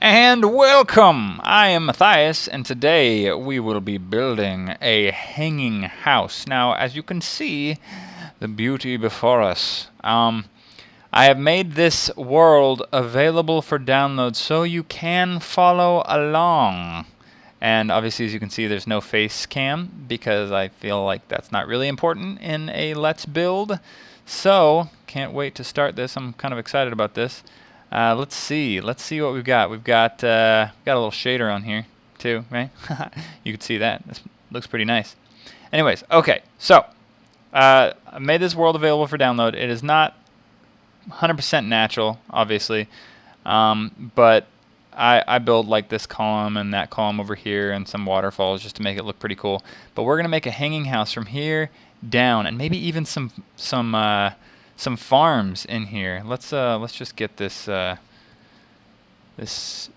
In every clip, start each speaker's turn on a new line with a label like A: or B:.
A: And welcome! I am Matthias, and today we will be building a hanging house. Now, as you can see, the beauty before us. I have made this world available for download so you can follow along. And obviously, as you can see, there's no face cam because I feel like that's not really important in a Let's Build. So, can't wait to start this. I'm kind of excited about this. Let's see what we've got. We've got a little shader on here too, right? You can see that. This looks pretty nice. Anyways, okay. So I made this world available for download. It is not 100% natural, obviously, but I build like this column and that column over here and some waterfalls just to make it look pretty cool. But we're gonna make a hanging house from here down, and maybe even some farms in here. Let's just get this this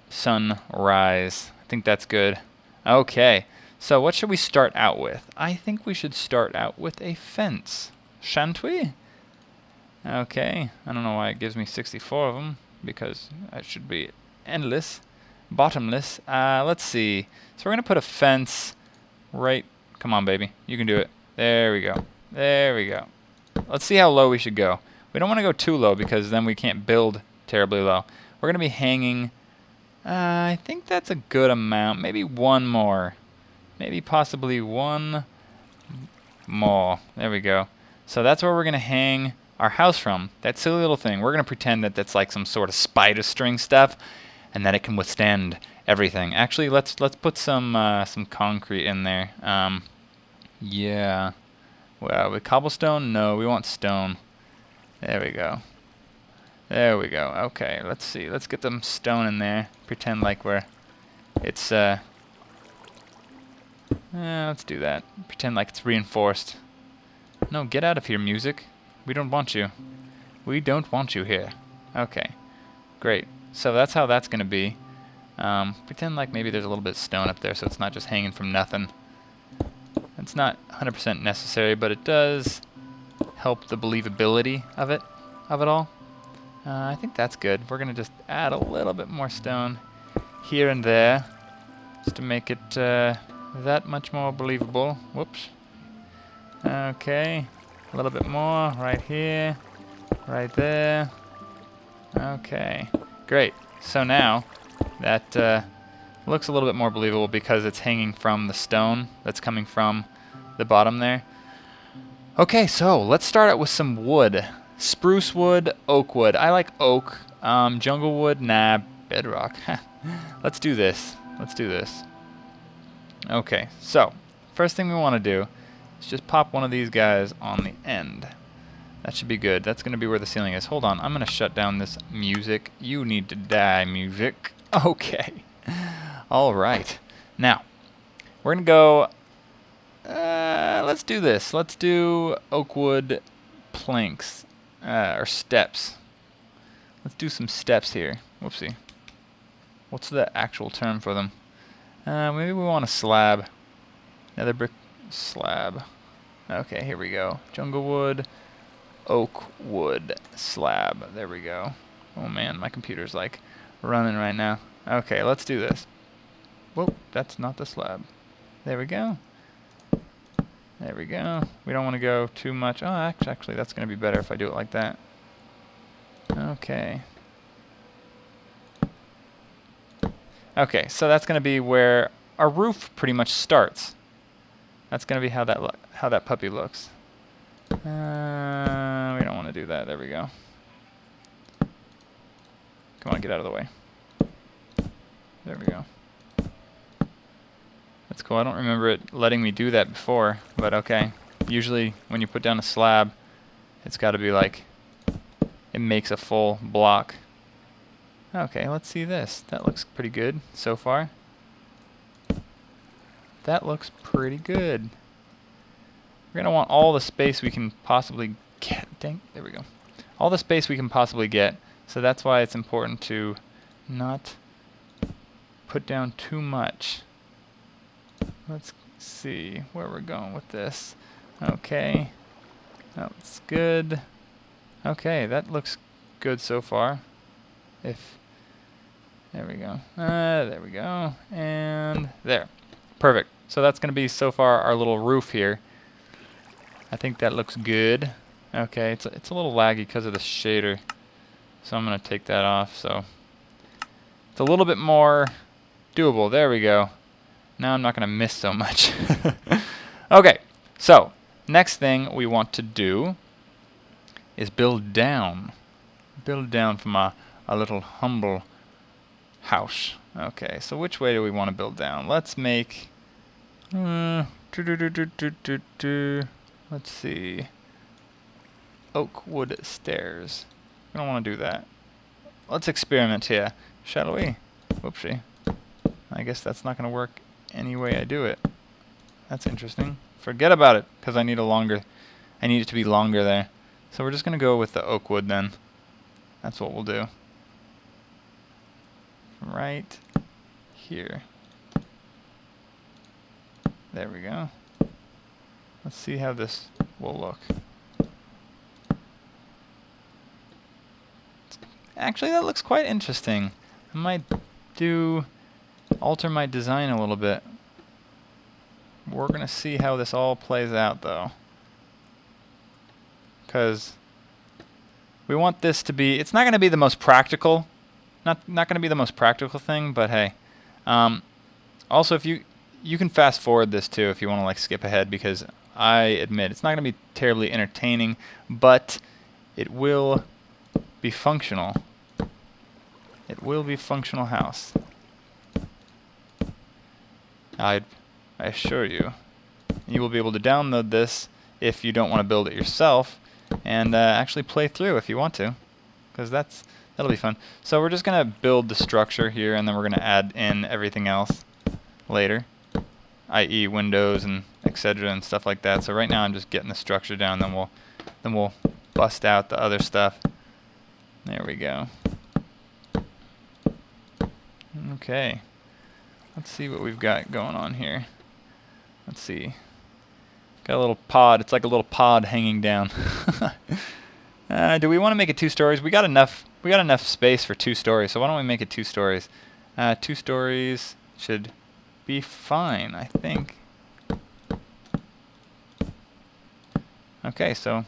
A: sunrise. I think that's good. Okay, so what should we start out with? I think we should start out with a fence, shan't we? Okay, I don't know why it gives me 64 of them, because it should be endless, bottomless. Let's see. So we're gonna put a fence right. Come on, baby, you can do it. There we go. There we go. Let's see how low we should go. We don't want to go too low because then we can't build terribly low. We're going to be hanging, I think that's a good amount. Maybe one more. Maybe possibly one more. There we go. So that's where we're going to hang our house from. That silly little thing. We're going to pretend that that's like some sort of spider string stuff and that it can withstand everything. Actually, let's put some concrete in there. Yeah. Well, with cobblestone? No, we want stone. There we go. There we go. Okay, let's see. Let's get some stone in there. Pretend like it's, let's do that. Pretend like it's reinforced. No, get out of here, music. We don't want you. We don't want you here. Okay, great. So that's how that's going to be. Pretend like maybe there's a little bit of stone up there so it's not just hanging from nothing. It's not 100% necessary, but it does help the believability of it all. I think that's good. We're going to just add a little bit more stone here and there just to make it that much more believable. Whoops. Okay. A little bit more right here, right there. Okay. Great. So now that looks a little bit more believable because it's hanging from the stone that's coming from the bottom there. Okay, so let's start out with some wood. Spruce wood, oak wood. I like oak. Jungle wood, nah, bedrock. Let's do this. Let's do this. Okay, so first thing we want to do is just pop one of these guys on the end. That should be good. That's going to be where the ceiling is. Hold on, I'm going to shut down this music. You need to die, music. Okay. All right. Now, we're going to go, let's do this. Let's do oak wood planks, or steps. Let's do some steps here. Whoopsie. What's the actual term for them? Maybe we want a slab. Another brick slab. Okay, here we go. Jungle wood, oak wood slab. There we go. Oh man, my computer's like running right now. Okay, let's do this. Whoa, that's not the slab. There we go. There we go. We don't want to go too much. Oh, actually, that's going to be better if I do it like that. Okay. Okay, so that's going to be where our roof pretty much starts. That's going to be how that puppy looks. We don't want to do that. There we go. Come on, get out of the way. There we go. That's cool. I don't remember it letting me do that before, but okay. Usually when you put down a slab, it's got to be like, it makes a full block. Okay, let's see this. That looks pretty good so far. That looks pretty good. We're going to want all the space we can possibly get. Dang, there we go. All the space we can possibly get. So that's why it's important to not put down too much. Let's see where we're going with this. Okay. That's good. Okay, that looks good so far. If There we go. There we go. And there. Perfect. So that's going to be so far our little roof here. I think that looks good. Okay, it's a little laggy because of the shader. So I'm going to take that off. So it's a little bit more doable. There we go. Now I'm not going to miss so much. Okay, so next thing we want to do is build down. Build down from a little humble house. Okay, so which way do we want to build down? Let's make... let's see. Oak wood stairs. We don't want to do that. Let's experiment here, shall we? Whoopsie. I guess that's not going to work any way I do it. That's interesting. Forget about it, because I need it to be longer there. So we're just going to go with the oak wood then. That's what we'll do. Right here. There we go. Let's see how this will look. Actually, that looks quite interesting. I might alter my design a little bit. We're going to see how this all plays out, though. Because we want this to be... It's not going to be the most practical. Not going to be the most practical thing, but hey. Also, if you can fast forward this, too, if you want to like skip ahead, because I admit it's not going to be terribly entertaining, but it will be functional. It will be a functional house. I assure you. You will be able to download this if you don't want to build it yourself, and actually play through if you want to, because that'll be fun. So we're just going to build the structure here, and then we're going to add in everything else later, i.e. windows and etc. and stuff like that. So right now I'm just getting the structure down, then we'll bust out the other stuff. There we go. Okay. Let's see what we've got going on here. Let's see. Got a little pod. It's like a little pod hanging down. Do we want to make it 2 stories? We got enough space for 2 stories, so why don't we make it 2 stories? 2 stories should be fine, I think. Okay, so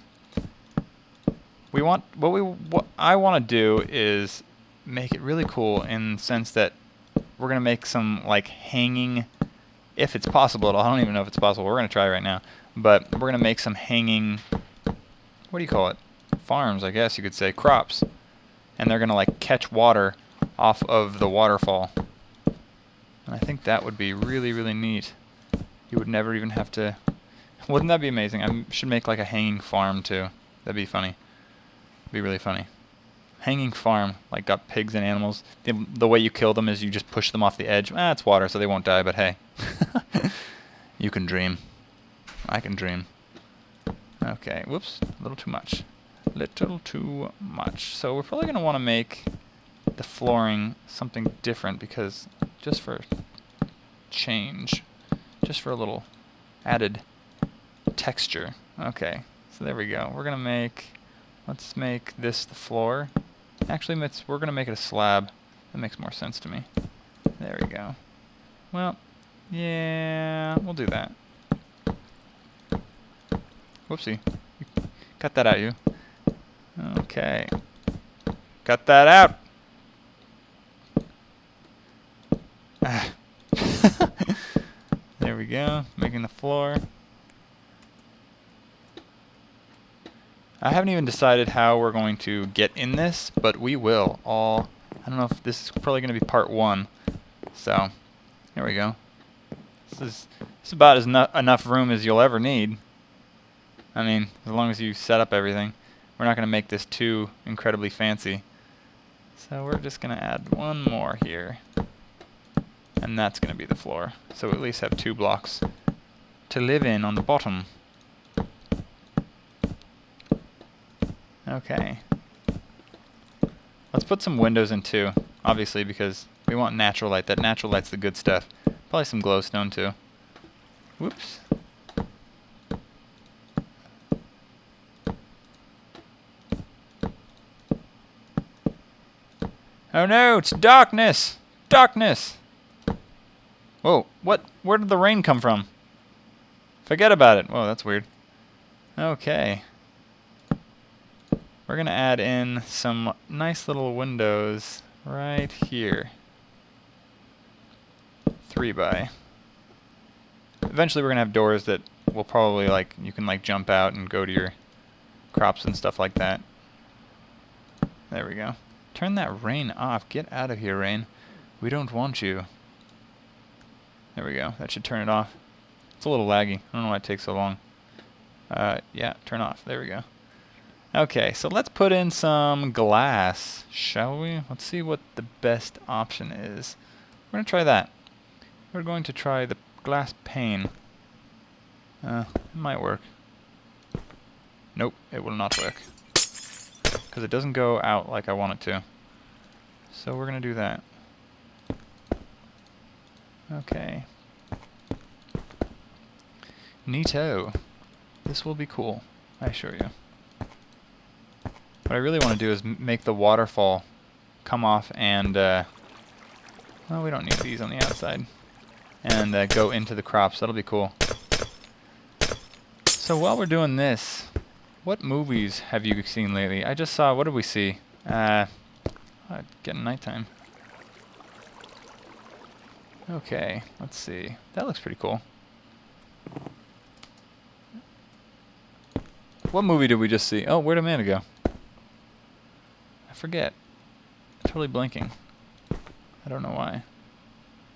A: what I want to do is make it really cool in the sense that we're going to make some like hanging, if it's possible at all. I don't even know if it's possible. We're going to try right now. But we're going to make some hanging, what do you call it? Farms, I guess you could say, crops. And they're going to like catch water off of the waterfall. And I think that would be really, really neat. You would never even have to... Wouldn't that be amazing? I should make like a hanging farm too. That'd be funny. It'd be really funny. Hanging farm, like got pigs and animals. The way you kill them is you just push them off the edge. It's water, so they won't die, but hey. You can dream. I can dream. Okay, whoops, a little too much. Little too much. So we're probably going to want to make the flooring something different, because just for change, just for a little added texture. Okay, so there we go. We're going to make, let's make this the floor. Actually, we're going to make it a slab. That makes more sense to me. There we go. Well, yeah, we'll do that. Whoopsie. Cut that out, you. Okay. Cut that out. Ah. There we go. Making the floor. I haven't even decided how we're going to get in this, but we will. I don't know if this is probably going to be part 1. So, here we go. This is about enough room as you'll ever need. I mean, as long as you set up everything. We're not going to make this too incredibly fancy. So we're just going to add one more here. And that's going to be the floor. So we at least have 2 blocks to live in on the bottom. Okay. Let's put some windows in too, obviously, because we want natural light. That natural light's the good stuff. Probably some glowstone too. Whoops. Oh no, it's darkness! Darkness! Whoa, what? Where did the rain come from? Forget about it. Whoa, that's weird. Okay. We're going to add in some nice little windows right here. 3 by. Eventually we're going to have doors that will probably, like, you can, like, jump out and go to your crops and stuff like that. There we go. Turn that rain off. Get out of here, rain. We don't want you. There we go. That should turn it off. It's a little laggy. I don't know why it takes so long. Yeah, turn off. There we go. Okay, so let's put in some glass, shall we? Let's see what the best option is. We're going to try that. We're going to try the glass pane. It might work. Nope, it will not work. Because it doesn't go out like I want it to. So we're going to do that. Okay. Neato. This will be cool, I assure you. What I really want to do is make the waterfall come off and, well, we don't need these on the outside. And go into the crops. That'll be cool. So while we're doing this, what movies have you seen lately? I just saw, what did we see? Getting nighttime. Okay, let's see. That looks pretty cool. What movie did we just see? Oh, where'd Amanda go? I forget. Totally blinking. I don't know why.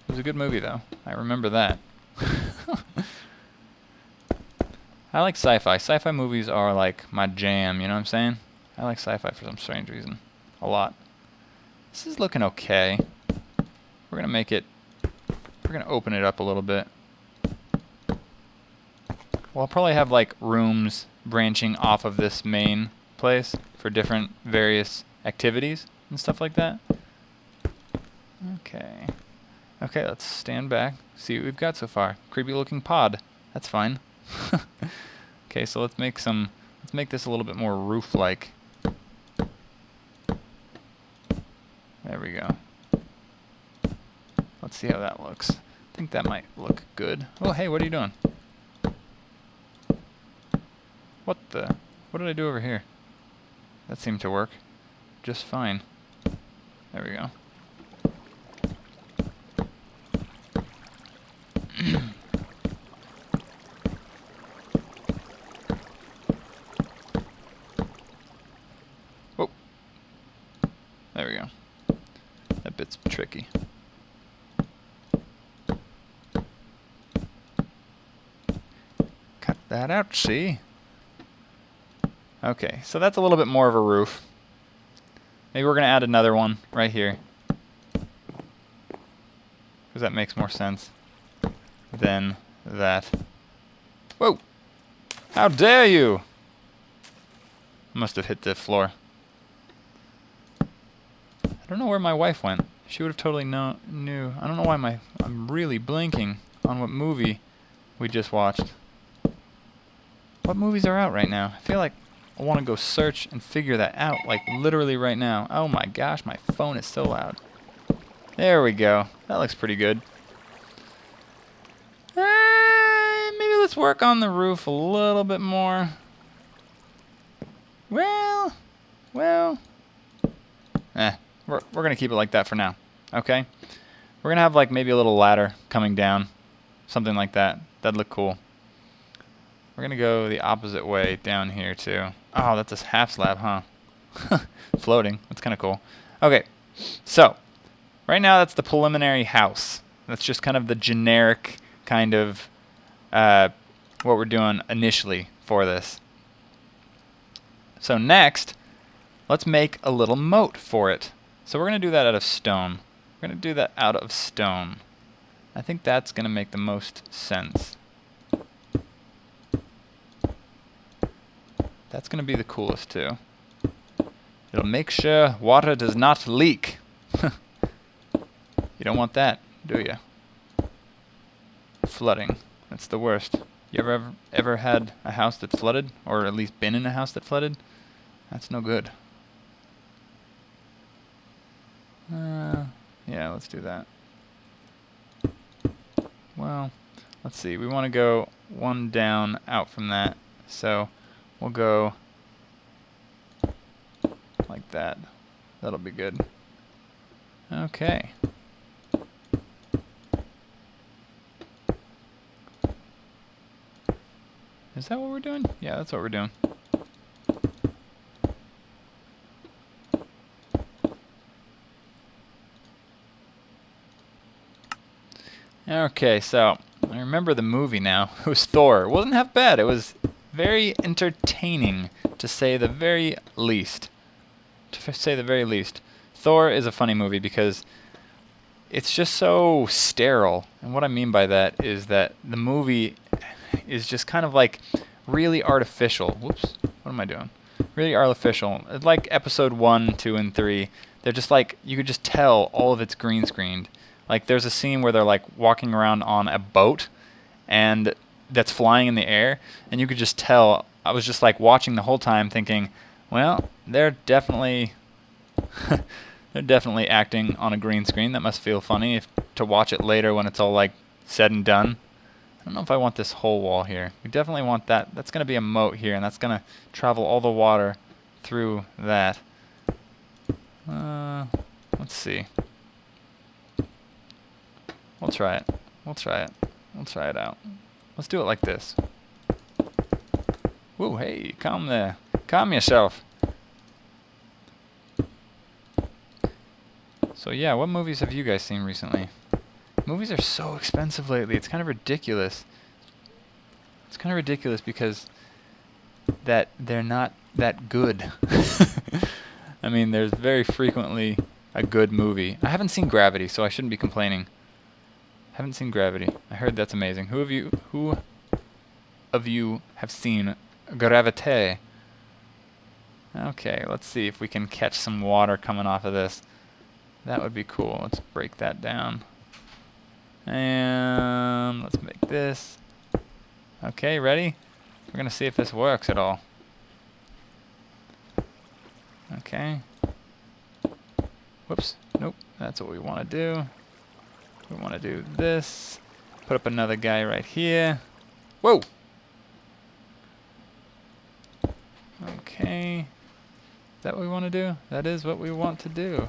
A: It was a good movie, though. I remember that. I like sci-fi. Sci-fi movies are like my jam, you know what I'm saying? I like sci-fi for some strange reason. A lot. This is looking okay. We're gonna make it... We're gonna open it up a little bit. Well, I'll probably have like rooms branching off of this main place for different various activities and stuff like that. Okay. Okay, let's stand back. See what we've got so far. Creepy looking pod. That's fine. Okay, so let's make this a little bit more roof-like. There we go. Let's see how that looks. I think that might look good. Oh, hey, what are you doing? What did I do over here? That seemed to work just fine. There we go. Whoa. There we go. That bit's tricky. Cut that out, see? Okay, so that's a little bit more of a roof. Maybe we're going to add another one right here. Because that makes more sense than that. Whoa! How dare you! Must have hit the floor. I don't know where my wife went. She would have totally knew. I don't know why I'm really blinking on what movie we just watched. What movies are out right now? I feel like I want to go search and figure that out, like literally right now. Oh my gosh, my phone is so loud. There we go. That looks pretty good. Maybe let's work on the roof a little bit more. Well, we're going to keep it like that for now, okay? We're going to have like maybe a little ladder coming down, something like that. That'd look cool. We're going to go the opposite way down here too. Oh, that's a half slab, huh? Floating. That's kind of cool. Okay, so right now that's the preliminary house. That's just kind of the generic kind of what we're doing initially for this. So next, let's make a little moat for it. So we're going to do that out of stone. We're going to do that out of stone. I think that's going to make the most sense. That's going to be the coolest too. It'll make sure water does not leak. You don't want that, do you? Flooding. That's the worst. You ever had a house that flooded? Or at least been in a house that flooded? That's no good. Yeah, let's do that. Well, let's see. We want to go one down out from that. So we'll go like that. That'll be good. Okay. Is that what we're doing? Yeah, that's what we're doing. Okay, so I remember the movie now. It was Thor. It wasn't half bad. It was very entertaining, to say the very least. To say the very least. Thor is a funny movie because it's just so sterile. And what I mean by that is that the movie is just kind of like really artificial. Whoops, what am I doing? Really artificial. It's like episode 1, 2, and 3. They're just like, you could just tell all of it's green screened. Like there's a scene where they're like walking around on a boat and that's flying in the air, and you could just tell. I was just like watching the whole time thinking, well, they're definitely they're definitely acting on a green screen. That must feel funny to watch it later when it's all like said and done. I don't know if I want this whole wall here. We definitely want that. That's going to be a moat here, and that's going to travel all the water through that. Let's see. We'll try it. We'll try it. We'll try it out. Let's do it like this. Whoa, hey, calm there. Calm yourself. So yeah, what movies have you guys seen recently? Movies are so expensive lately. It's kind of ridiculous. It's kind of ridiculous because that they're not that good. I mean, there's very frequently a good movie. I haven't seen Gravity, so I shouldn't be complaining. Haven't seen Gravity. I heard that's amazing. Who of you have seen Gravité? Okay, let's see if we can catch some water coming off of this. That would be cool. Let's break that down. And let's make this. Okay, ready? We're going to see if this works at all. Okay. Whoops. Nope. That's what we want to do. We want to do this. Put up another guy right here. Whoa! Okay. Is that what we want to do? That is what we want to do.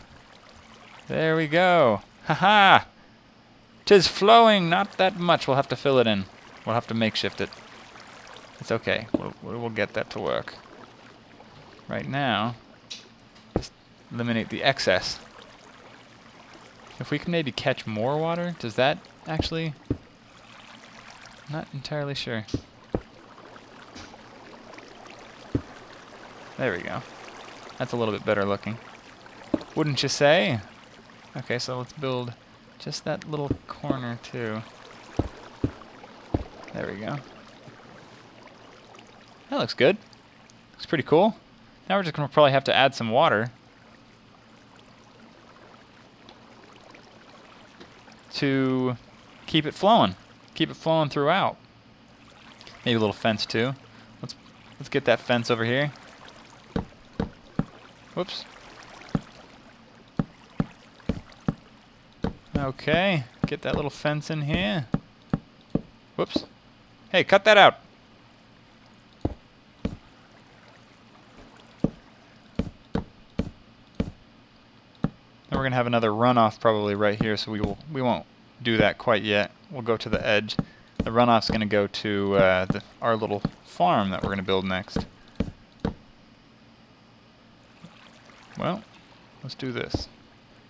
A: There we go. Haha! 'Tis flowing, not that much. We'll have to fill it in. We'll have to makeshift it. It's okay. We'll get that to work. Right now, just eliminate the excess. If we can maybe catch more water, does that actually... Not entirely sure. There we go. That's a little bit better looking. Wouldn't you say? Okay, so let's build just that little corner too. There we go. That looks good. Looks pretty cool. Now we're just going to probably have to add some water to keep it flowing. Keep it flowing throughout. Maybe a little fence too. Let's get that fence over here. Whoops. Okay, get that little fence in here. Whoops. Hey, cut that out. Then we're gonna have another runoff probably right here, so we won't do that quite yet. We'll go to the edge. The runoff's gonna go to our little farm that we're gonna build next. Well, let's do this,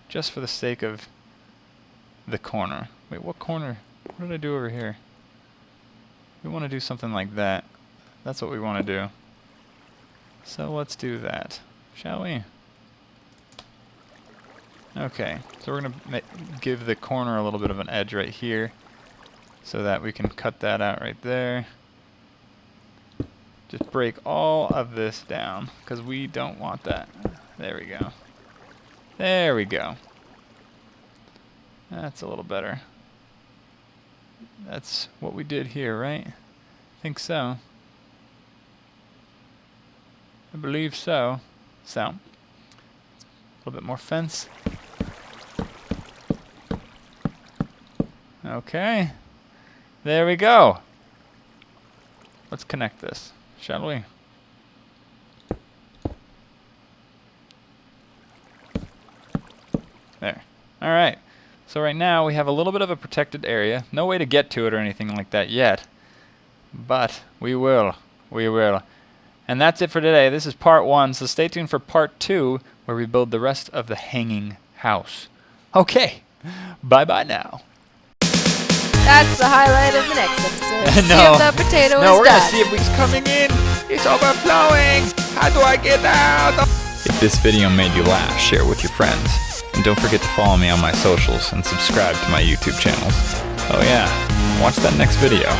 A: just for the sake of the corner. Wait, what corner? What did I do over here? We want to do something like that. That's what we want to do. So let's do that, shall we? Okay, so we're going to give the corner a little bit of an edge right here so that we can cut that out right there. Just break all of this down because we don't want that. There we go. There we go. That's a little better. That's what we did here, right? I think so. I believe so. So, a little bit more fence. Okay. There we go. Let's connect this, shall we? There. Alright. So right now we have a little bit of a protected area. No way to get to it or anything like that yet. But we will. We will. And that's it for today. This is part 1, so stay tuned for part 2, where we build the rest of the hanging house. Okay. Bye-bye now.
B: That's the highlight of the next episode.
A: No.
B: See if the potato
A: No,
B: is
A: we're
B: done.
A: gonna see if it's coming in. It's overflowing. How do I get out? If this video made you laugh, share it with your friends. And don't forget to follow me on my socials and subscribe to my YouTube channels. Oh yeah, watch that next video.